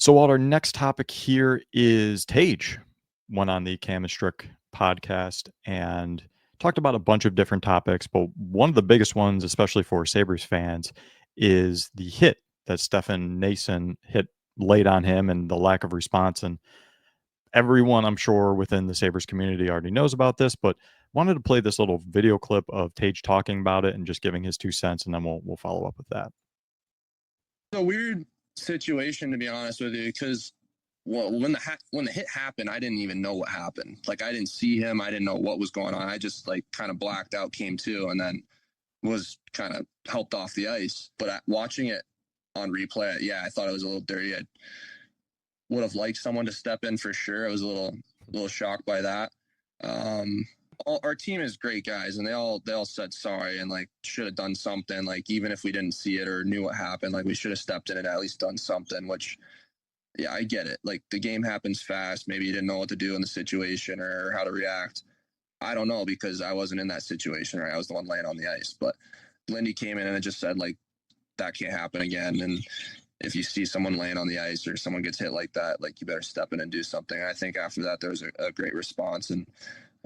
So our next topic here is Tage went on the Cam and Strick podcast and talked about a bunch of different topics, but one of the biggest ones, especially for Sabres fans, is the hit that Stefan Noesen hit late on him and the lack of response. And everyone, I'm sure, within the Sabres community already knows about this, but wanted to play this little video clip of Tage talking about it and just giving his 2 cents, and then we'll follow up with that. It's a weird situation, to be honest with you, because when the hit happened, I didn't even know what happened. Like, I didn't see him. I didn't know what was going on. I just kind of blacked out, came to, and then was kind of helped off the ice. But watching it on replay, yeah, I thought it was a little dirty. I would have liked someone to step in for sure. I was a little shocked by that. Our team is great guys, and they all said sorry and should have done something. Even if we didn't see it or knew what happened, we should have stepped in and at least done something. Which, yeah, I get it. The game happens fast. Maybe you didn't know what to do in the situation or how to react. I don't know, because I wasn't in that situation, right? I was the one laying on the ice. But Lindy came in and it just said that can't happen again. And if you see someone laying on the ice or someone gets hit like that, you better step in and do something. I think after that there was a great response, and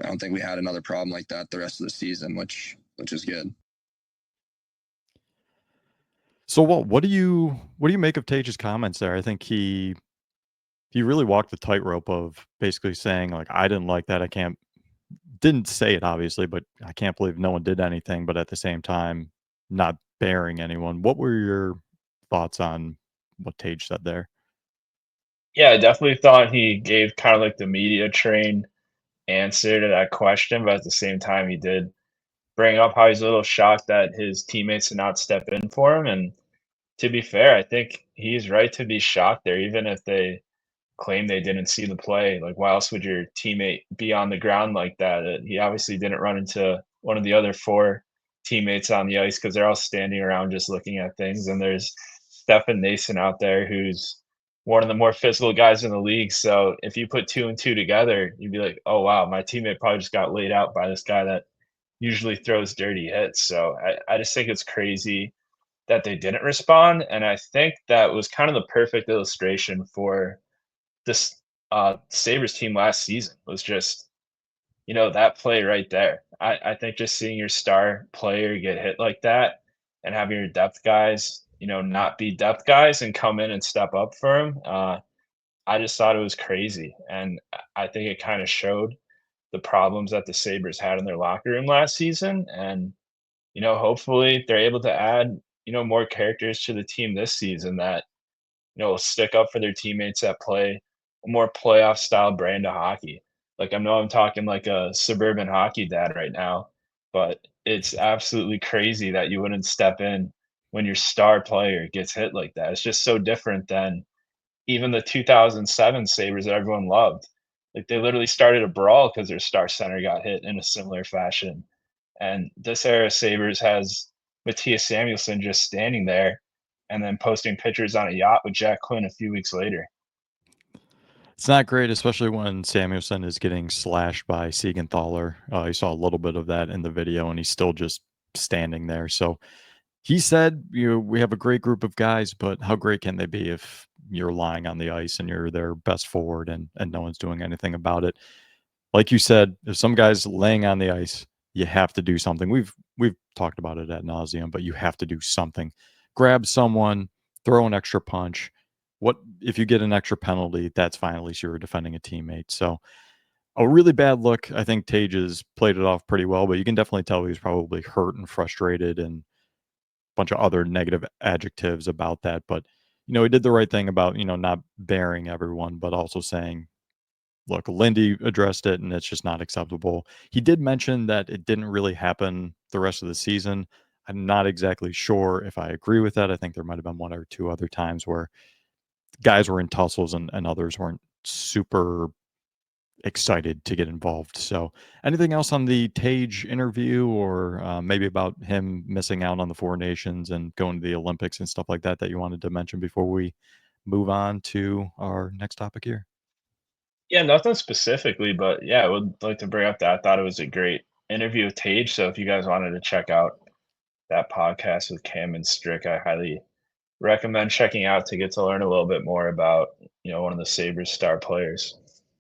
I don't think we had another problem like that the rest of the season, which is good. So what do you make of Tage's comments there? I think he really walked the tightrope of basically saying I didn't like that. Didn't say it obviously, but I can't believe no one did anything. But at the same time, not bearing anyone. What were your thoughts on what Tage said there? Yeah, I definitely thought he gave kind of like the media trained answer to that question, but at the same time, he did bring up how he's a little shocked that his teammates did not step in for him. And to be fair, I think he's right to be shocked there, even if they claim they didn't see the play. Like, why else would your teammate be on the ground like that? He obviously didn't run into one of the other four teammates on the ice because they're all standing around just looking at things. And there's Stefan Noesen out there who's one of the more physical guys in the league. So if you put two and two together, you'd be like, oh, wow, my teammate probably just got laid out by this guy that usually throws dirty hits. So I just think it's crazy that they didn't respond. And I think that was kind of the perfect illustration for this Sabres team last season was just, that play right there. I think just seeing your star player get hit like that and having your depth guys, not be depth guys and come in and step up for him. I just thought it was crazy. And I think it kind of showed the problems that the Sabres had in their locker room last season. And, hopefully they're able to add, more characters to the team this season that, will stick up for their teammates that play a more playoff style brand of hockey. I know I'm talking like a suburban hockey dad right now, but it's absolutely crazy that you wouldn't step in when your star player gets hit like that. It's just so different than even the 2007 Sabres that everyone loved. They literally started a brawl because their star center got hit in a similar fashion. And this era Sabres has Matthias Samuelsson just standing there and then posting pictures on a yacht with Jack Quinn a few weeks later. It's not great, especially when Samuelson is getting slashed by Siegenthaler. You saw a little bit of that in the video, and he's still just standing there. So he said, we have a great group of guys, but how great can they be if you're lying on the ice and you're their best forward and no one's doing anything about it? Like you said, if some guy's laying on the ice, you have to do something. We've talked about it ad nauseum, but you have to do something. Grab someone, throw an extra punch. What if you get an extra penalty? That's fine. At least you're defending a teammate. So a really bad look. I think Tage has played it off pretty well, but you can definitely tell he was probably hurt and frustrated and a bunch of other negative adjectives about that. But he did the right thing about not bearing everyone, but also saying, look, Lindy addressed it and it's just not acceptable. He did mention that it didn't really happen the rest of the season. I'm not exactly sure if I agree with that. I think there might have been one or two other times where guys were in tussles and others weren't super excited to get involved. So anything else on the Tage interview or maybe about him missing out on the Four Nations and going to the Olympics and stuff like that you wanted to mention before we move on to our next topic here? Yeah, nothing specifically, but yeah, I would like to bring up that I thought it was a great interview with Tage. So if you guys wanted to check out that podcast with Cam and Strick, I highly recommend checking out to get to learn a little bit more about one of the Sabres star players.